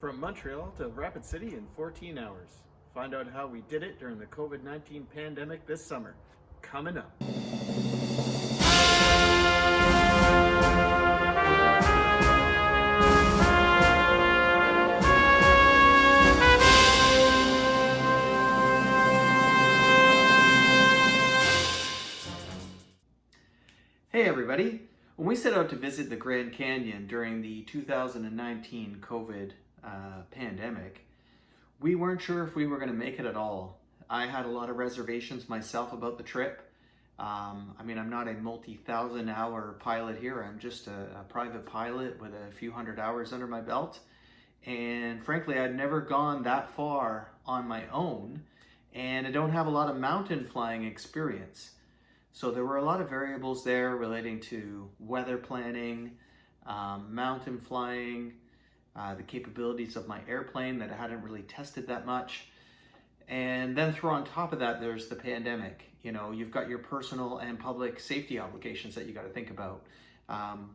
From Montreal to Rapid City in 14 hours. Find out how we did it during the COVID-19 pandemic this summer. Coming up. Hey everybody! When we set out to visit the Grand Canyon during the 2019 COVID pandemic, we weren't sure if we were going to make it at all. I had a lot of reservations myself about the trip. I'm not a multi-thousand hour pilot here. I'm just a private pilot with a few hundred hours under my belt. And frankly, I'd never gone that far on my own, and I don't have a lot of mountain flying experience. So there were a lot of variables there relating to weather planning, mountain flying, the capabilities of my airplane that I hadn't really tested that much. And then throw on top of that, there's the pandemic. You know, you've got your personal and public safety obligations that you got to think about.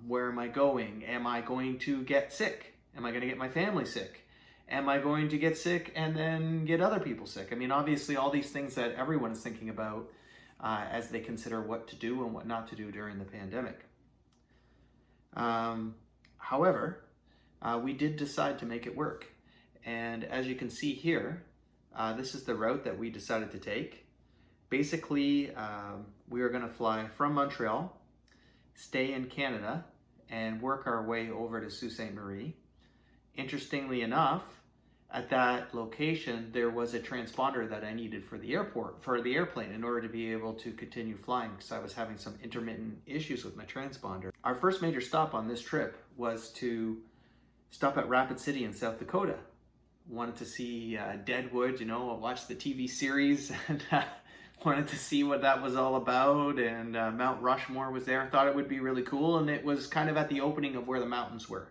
Where am I going? Am I going to get sick? Am I going to get my family sick? Am I going to get sick and then get other people sick? I mean, obviously all these things that everyone is thinking about as they consider what to do and what not to do during the pandemic. However, we did decide to make it work. And as you can see here, this is the route that we decided to take. Basically, we were going to fly from Montreal, stay in Canada, and work our way over to Sault Ste. Marie. Interestingly enough, at that location, there was a transponder that I needed for the airplane in order to be able to continue flying, because I was having some intermittent issues with my transponder. Our first major stop on this trip was to stop at Rapid City in South Dakota. Wanted to see Deadwood, watch the TV series, and wanted to see what that was all about, and Mount Rushmore was there. Thought it would be really cool, and it was kind of at the opening of where the mountains were.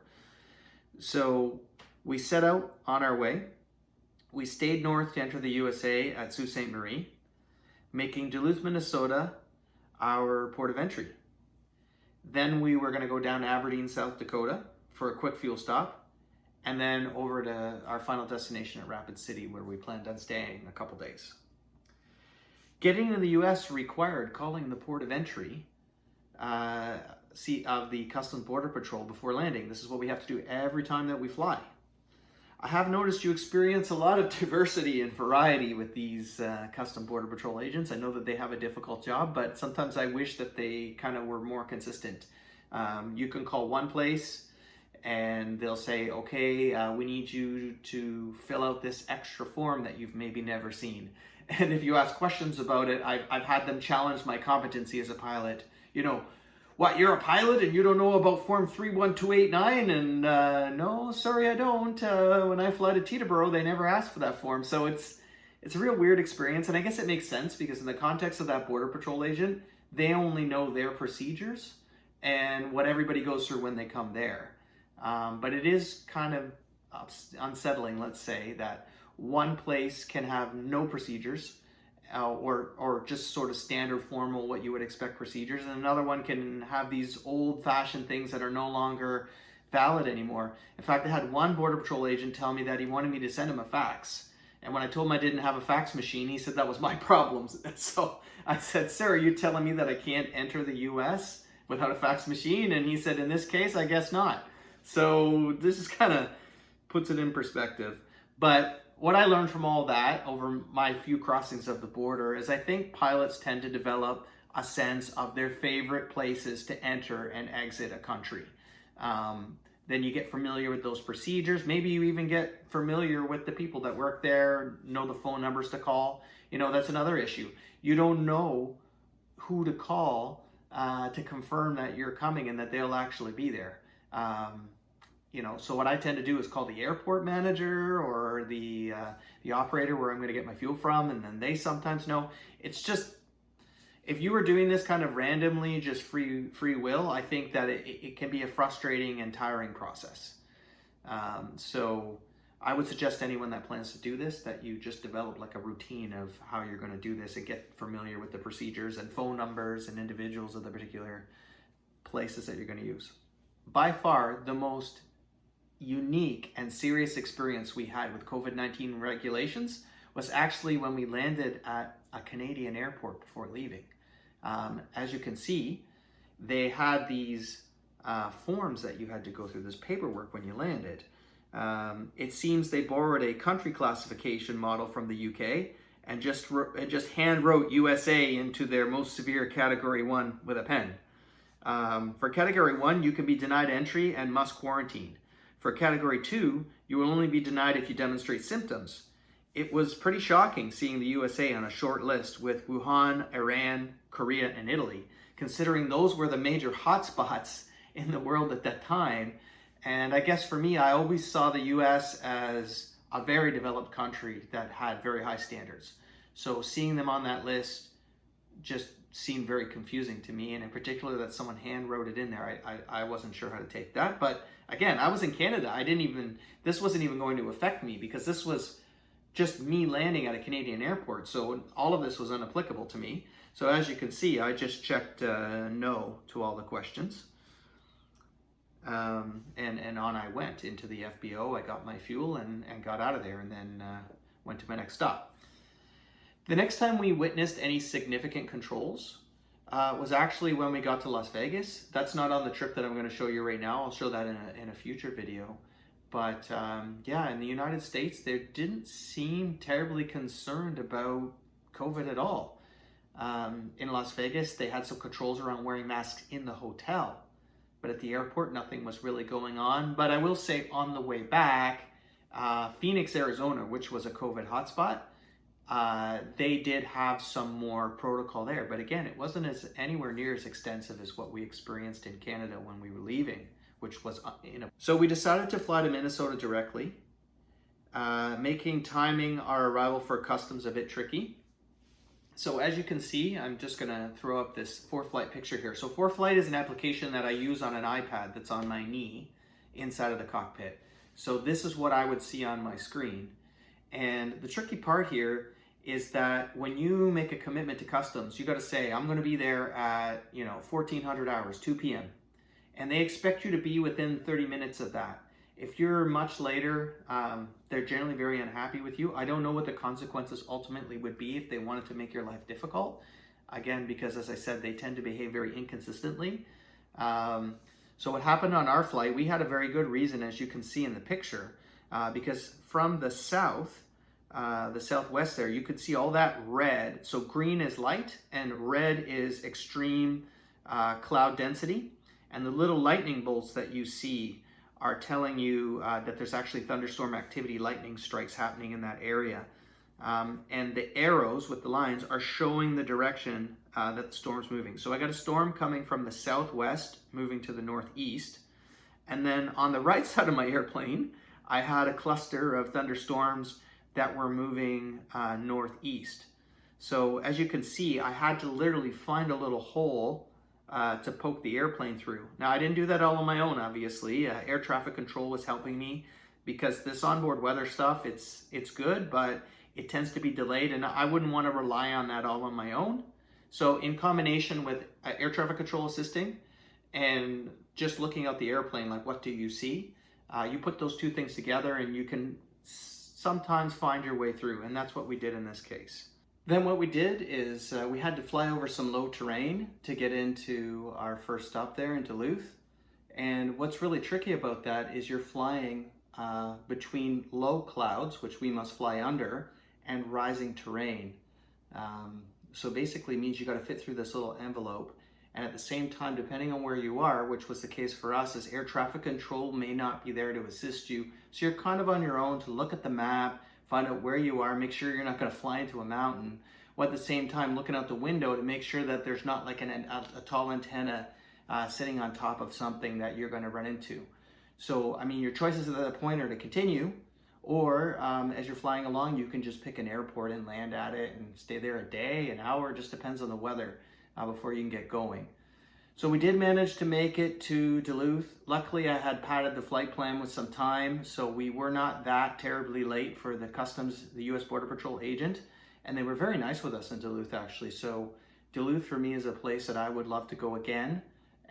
So we set out on our way. We stayed north to enter the USA at Sault Ste. Marie, making Duluth, Minnesota our port of entry. Then we were going to go down to Aberdeen, South Dakota for a quick fuel stop, and then over to our final destination at Rapid City, where we planned on staying a couple days. Getting to the US required calling the port of entry of the Customs Border Patrol before landing. This is what we have to do every time that we fly. I have noticed you experience a lot of diversity and variety with these Customs Border Patrol agents. I know that they have a difficult job, but sometimes I wish that they kind of were more consistent. You can call one place and they'll say, okay, we need you to fill out this extra form that you've maybe never seen. And if you ask questions about it, I've had them challenge my competency as a pilot. What, you're a pilot and you don't know about Form 31289? And no, sorry, I don't. When I fly to Teterboro, they never asked for that form. So it's a real weird experience. And I guess it makes sense because in the context of that Border Patrol agent, they only know their procedures and what everybody goes through when they come there. But it is kind of unsettling, let's say, that one place can have no procedures or just sort of standard formal what you would expect procedures, and another one can have these old-fashioned things that are no longer valid anymore. In fact, I had one Border Patrol agent tell me that he wanted me to send him a fax, and when I told him I didn't have a fax machine, he said that was my problem. And so I said, sir, are you telling me that I can't enter the US without a fax machine? And he said, in this case, I guess not. So this is kind of puts it in perspective. But what I learned from all that over my few crossings of the border is I think pilots tend to develop a sense of their favorite places to enter and exit a country. Then you get familiar with those procedures. Maybe you even get familiar with the people that work there, know the phone numbers to call. That's another issue. You don't know who to call to confirm that you're coming and that they'll actually be there. So what I tend to do is call the airport manager or the operator where I'm going to get my fuel from, and then they sometimes know. It's just, if you were doing this kind of randomly, just free will, I think that it can be a frustrating and tiring process. So I would suggest anyone that plans to do this that you just develop like a routine of how you're going to do this and get familiar with the procedures and phone numbers and individuals of the particular places that you're going to use. By far, the most unique and serious experience we had with COVID-19 regulations was actually when we landed at a Canadian airport before leaving. As you can see, they had these forms that you had to go through, this paperwork when you landed. It seems they borrowed a country classification model from the UK and just hand wrote USA into their most severe Category 1 with a pen. For Category 1, you can be denied entry and must quarantine. For Category 2, you will only be denied if you demonstrate symptoms. It was pretty shocking seeing the USA on a short list with Wuhan, Iran, Korea, and Italy, considering those were the major hotspots in the world at that time. And I guess for me, I always saw the US as a very developed country that had very high standards. So seeing them on that list just seemed very confusing to me, and in particular that someone hand wrote it in there. I wasn't sure how to take that. But again, I was in Canada. This wasn't even going to affect me because this was just me landing at a Canadian airport. So all of this was unapplicable to me. So as you can see, I just checked no to all the questions. And on I went into the FBO. I got my fuel and got out of there, and then went to my next stop. The next time we witnessed any significant controls was actually when we got to Las Vegas. That's not on the trip that I'm going to show you right now. I'll show that in a future video. But yeah, in the United States, they didn't seem terribly concerned about COVID at all. In Las Vegas, they had some controls around wearing masks in the hotel. But at the airport, nothing was really going on. But I will say on the way back, Phoenix, Arizona, which was a COVID hotspot, they did have some more protocol there. But again, it wasn't anywhere near as extensive as what we experienced in Canada when we were leaving, which was So we decided to fly to Minnesota directly, making timing our arrival for customs a bit tricky. So as you can see, I'm just gonna throw up this ForeFlight picture here. So ForeFlight is an application that I use on an iPad that's on my knee inside of the cockpit. So this is what I would see on my screen. And the tricky part here is that when you make a commitment to customs, you gotta say, I'm gonna be there at 1400 hours, 2 p.m. And they expect you to be within 30 minutes of that. If you're much later, they're generally very unhappy with you. I don't know what the consequences ultimately would be if they wanted to make your life difficult. Again, because as I said, they tend to behave very inconsistently. So what happened on our flight, we had a very good reason, as you can see in the picture, because from the south, the southwest there, you could see all that red. So green is light and red is extreme cloud density. And the little lightning bolts that you see are telling you that there's actually thunderstorm activity, lightning strikes happening in that area. And the arrows with the lines are showing the direction that the storm's moving. So I got a storm coming from the southwest, moving to the northeast. And then on the right side of my airplane, I had a cluster of thunderstorms that were moving northeast. So as you can see, I had to literally find a little hole to poke the airplane through. Now, I didn't do that all on my own, obviously. Air traffic control was helping me because this onboard weather stuff, it's good, but it tends to be delayed, and I wouldn't want to rely on that all on my own. So in combination with air traffic control assisting and just looking out the airplane, like what do you see? You put those two things together and you can sometimes find your way through, and that's what we did in this case. Then what we did is we had to fly over some low terrain to get into our first stop there in Duluth. And what's really tricky about that is you're flying between low clouds, which we must fly under, and rising terrain. So basically means you got to fit through this little envelope. And at the same time, depending on where you are, which was the case for us, is air traffic control may not be there to assist you. So you're kind of on your own to look at the map, find out where you are, make sure you're not going to fly into a mountain, while at the same time looking out the window to make sure that there's not like a tall antenna sitting on top of something that you're going to run into. So, I mean, your choices at that point are to continue, or as you're flying along, you can just pick an airport and land at it and stay there a day, an hour, just depends on the weather before you can get going. So we did manage to make it to Duluth. Luckily, I had padded the flight plan with some time, so we were not that terribly late for the customs, the U.S. Border Patrol agent, and they were very nice with us in Duluth, actually. So Duluth, for me, is a place that I would love to go again,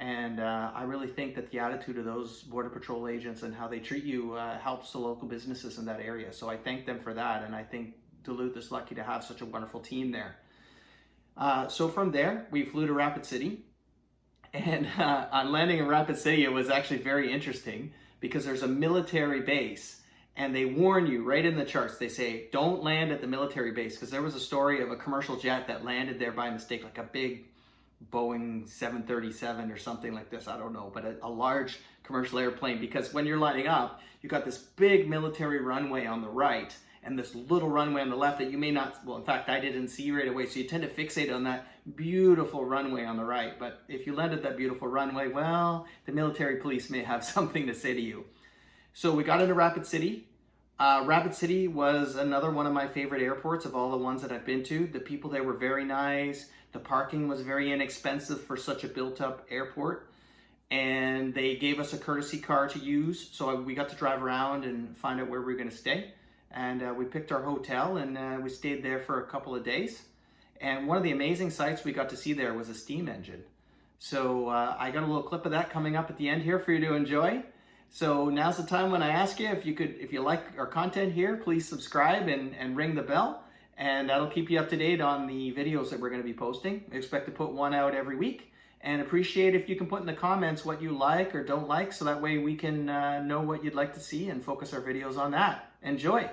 And I really think that the attitude of those Border Patrol agents and how they treat you helps the local businesses in that area. So I thank them for that, and I think Duluth is lucky to have such a wonderful team there. So from there, we flew to Rapid City. And on landing in Rapid City, it was actually very interesting because there's a military base, and they warn you right in the charts. They say, don't land at the military base, because there was a story of a commercial jet that landed there by mistake, like a big Boeing 737 or something like this, I don't know, but a large commercial airplane, because when you're lining up, you got this big military runway on the right and this little runway on the left that you may not, well, in fact, I didn't see right away, so you tend to fixate on that beautiful runway on the right. But if you land at that beautiful runway, well, the military police may have something to say to you. So we got into Rapid City. Rapid City was another one of my favorite airports of all the ones that I've been to. The people there were very nice. The parking was very inexpensive for such a built-up airport. And they gave us a courtesy car to use, so we got to drive around and find out where we were going to stay. And we picked our hotel, and we stayed there for a couple of days. And one of the amazing sights we got to see there was a steam engine. So I got a little clip of that coming up at the end here for you to enjoy. So now's the time when I ask you, if you like our content here, please subscribe and ring the bell. And that'll keep you up to date on the videos that we're going to be posting. We expect to put one out every week. And appreciate if you can put in the comments what you like or don't like, so that way we can know what you'd like to see and focus our videos on that. Enjoy!